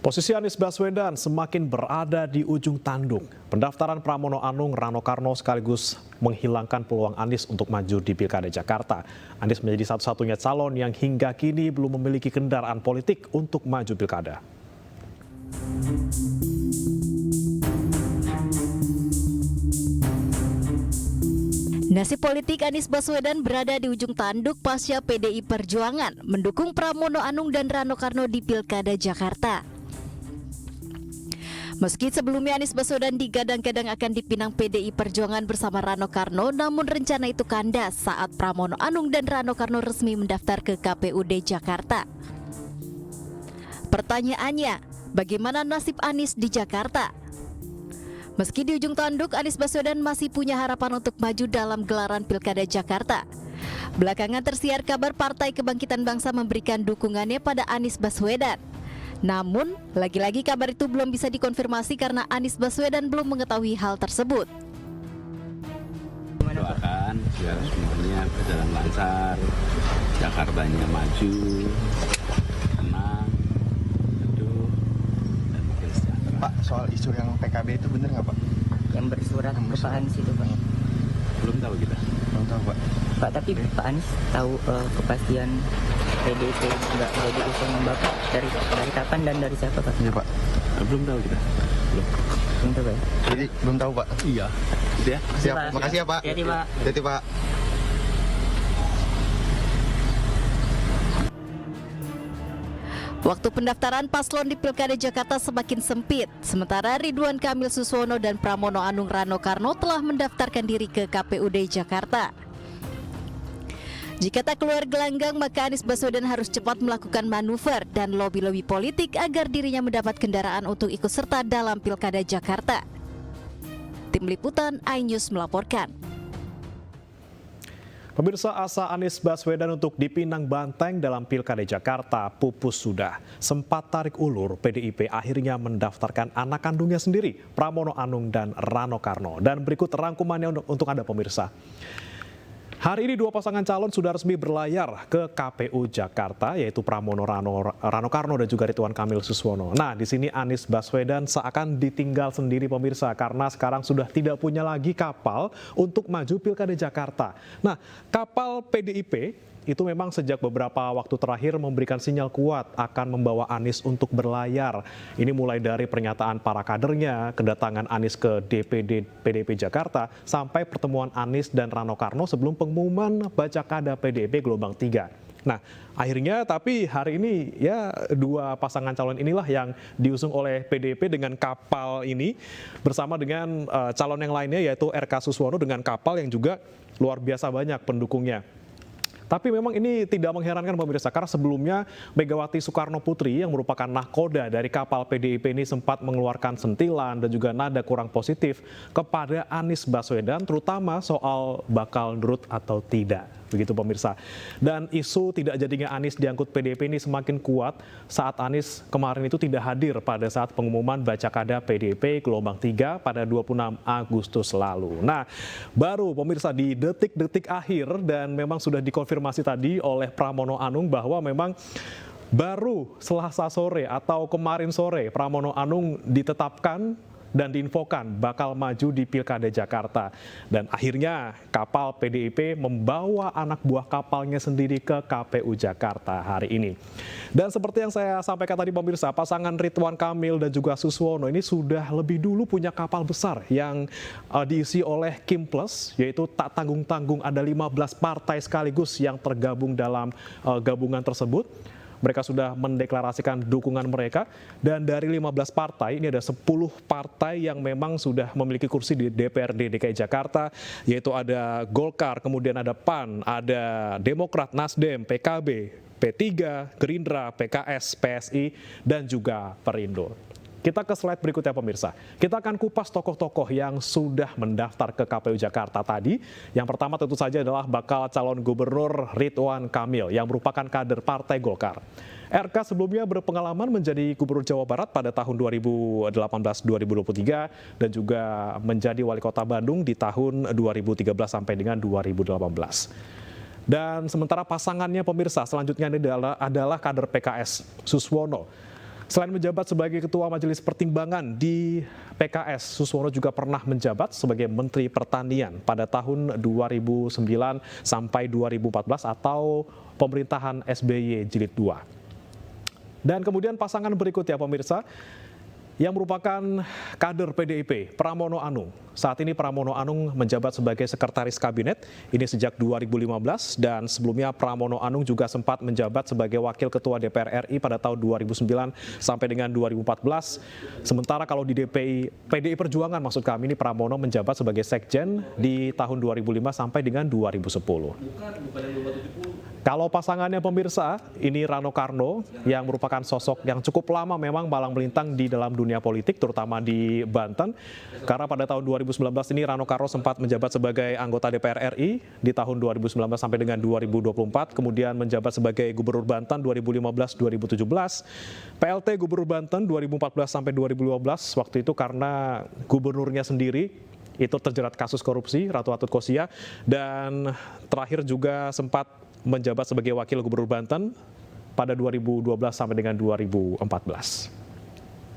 Posisi Anies Baswedan semakin berada di ujung tanduk. Pendaftaran Pramono Anung Rano Karno sekaligus menghilangkan peluang Anies untuk maju di Pilkada Jakarta. Anies menjadi satu-satunya calon yang hingga kini belum memiliki kendaraan politik untuk maju Pilkada. Nasib politik Anies Baswedan berada di ujung tanduk pasca PDI Perjuangan mendukung Pramono Anung dan Rano Karno di Pilkada Jakarta. Meski sebelumnya Anies Baswedan digadang-gadang akan dipinang PDI Perjuangan bersama Rano Karno, namun rencana itu kandas saat Pramono Anung dan Rano Karno resmi mendaftar ke KPUD Jakarta. Pertanyaannya, bagaimana nasib Anies di Jakarta? Meski di ujung tanduk, Anies Baswedan masih punya harapan untuk maju dalam gelaran Pilkada Jakarta. Belakangan tersiar kabar Partai Kebangkitan Bangsa memberikan dukungannya pada Anies Baswedan. Namun, lagi-lagi kabar itu belum bisa dikonfirmasi karena Anies Baswedan belum mengetahui hal tersebut. Doakan biar semuanya berjalan lancar, Jakartanya maju, tenang, teduh, dan makin sejahtera. Pak, soal isu yang PKB itu benar nggak Pak? Yang bersurat ke Pak Anies itu Pak? Belum tahu kita. Belum tahu Pak. Pak, tapi Pak Anies tahu kepastian PDIP nggak diusung Bapak dari kapan dan dari siapa Pak? Iya Pak. Belum tahu kita. Belum tahu Pak. Jadi belum tahu Pak. Iya. Gitu ya. Siap. Pak. Makasih ya Pak. Hati-hati, Pak. Hati-hati Pak. Waktu pendaftaran paslon di Pilkada Jakarta semakin sempit, sementara Ridwan Kamil Suswono dan Pramono Anung Rano Karno telah mendaftarkan diri ke KPUD Jakarta. Jika tak keluar gelanggang, maka Anies Baswedan harus cepat melakukan manuver dan lobi-lobi politik agar dirinya mendapat kendaraan untuk ikut serta dalam Pilkada Jakarta. Tim Liputan iNews melaporkan. Pemirsa, asa Anies Baswedan untuk dipinang banteng dalam Pilkada Jakarta pupus sudah. Sempat tarik ulur, PDIP akhirnya mendaftarkan anak kandungnya sendiri, Pramono Anung dan Rano Karno. Dan berikut rangkumannya untuk Anda pemirsa. Hari ini dua pasangan calon sudah resmi berlayar ke KPU Jakarta, yaitu Pramono Rano Karno dan juga Ridwan Kamil Suswono. Nah, di sini Anies Baswedan seakan ditinggal sendiri pemirsa karena sekarang sudah tidak punya lagi kapal untuk maju Pilkada Jakarta. Nah, kapal PDIP itu memang sejak beberapa waktu terakhir memberikan sinyal kuat akan membawa Anies untuk berlayar. Ini mulai dari pernyataan para kadernya, kedatangan Anies ke DPD PDIP Jakarta, sampai pertemuan Anies dan Rano Karno sebelum pengumuman Bacakada PDIP gelombang 3. Nah, akhirnya tapi hari ini ya dua pasangan calon inilah yang diusung oleh PDIP dengan kapal ini bersama dengan calon yang lainnya yaitu RK Suswono dengan kapal yang juga luar biasa banyak pendukungnya. Tapi memang ini tidak mengherankan pemirsa, karena sebelumnya Megawati Soekarno Putri yang merupakan nahkoda dari kapal PDIP ini sempat mengeluarkan sentilan dan juga nada kurang positif kepada Anies Baswedan, terutama soal bakal nurut atau tidak. Begitu pemirsa. Dan isu tidak jadinya Anies diangkut PDIP ini semakin kuat saat Anies kemarin itu tidak hadir pada saat pengumuman Bacakada PDIP gelombang 3 pada 26 Agustus lalu. Nah, baru pemirsa di detik-detik akhir dan memang sudah dikonfirmasi tadi oleh Pramono Anung bahwa memang baru Selasa sore atau kemarin sore Pramono Anung ditetapkan dan diinfokan bakal maju di Pilkada Jakarta. Dan akhirnya kapal PDIP membawa anak buah kapalnya sendiri ke KPU Jakarta hari ini. Dan seperti yang saya sampaikan tadi pemirsa, pasangan Ridwan Kamil dan juga Suswono ini sudah lebih dulu punya kapal besar yang diisi oleh Kim Plus, yaitu tak tanggung-tanggung ada 15 partai sekaligus yang tergabung dalam gabungan tersebut. Mereka sudah mendeklarasikan dukungan mereka dan dari 15 partai ini ada 10 partai yang memang sudah memiliki kursi di DPRD DKI Jakarta, yaitu ada Golkar, kemudian ada PAN, ada Demokrat, Nasdem, PKB, P3, Gerindra, PKS, PSI, dan juga Perindo. Kita ke slide berikutnya pemirsa. Kita akan kupas tokoh-tokoh yang sudah mendaftar ke KPU Jakarta tadi. Yang pertama tentu saja adalah bakal calon gubernur Ridwan Kamil yang merupakan kader Partai Golkar. RK sebelumnya berpengalaman menjadi gubernur Jawa Barat pada tahun 2018-2023 dan juga menjadi wali kota Bandung di tahun 2013 sampai dengan 2018. Dan sementara pasangannya pemirsa selanjutnya ini adalah kader PKS Suswono. Selain menjabat sebagai Ketua Majelis Pertimbangan di PKS, Suswono juga pernah menjabat sebagai Menteri Pertanian pada tahun 2009 sampai 2014 atau pemerintahan SBY Jilid 2. Dan kemudian pasangan berikutnya pemirsa, yang merupakan kader PDIP, Pramono Anung. Saat ini Pramono Anung menjabat sebagai Sekretaris Kabinet, ini sejak 2015, dan sebelumnya Pramono Anung juga sempat menjabat sebagai Wakil Ketua DPR RI pada tahun 2009 sampai dengan 2014. Sementara kalau di PDI Perjuangan maksud kami, ini Pramono menjabat sebagai Sekjen di tahun 2005 sampai dengan 2010. Kalau pasangannya pemirsa, ini Rano Karno yang merupakan sosok yang cukup lama memang malang melintang di dalam dunia politik, terutama di Banten. Karena pada tahun 2019 ini Rano Karno sempat menjabat sebagai anggota DPR RI di tahun 2019 sampai dengan 2024, kemudian menjabat sebagai Gubernur Banten 2015-2017, PLT Gubernur Banten 2014 sampai 2015, waktu itu karena gubernurnya sendiri itu terjerat kasus korupsi, Ratu Atut Kosia, dan terakhir juga sempat menjabat sebagai Wakil Gubernur Banten pada 2012 sampai dengan 2014.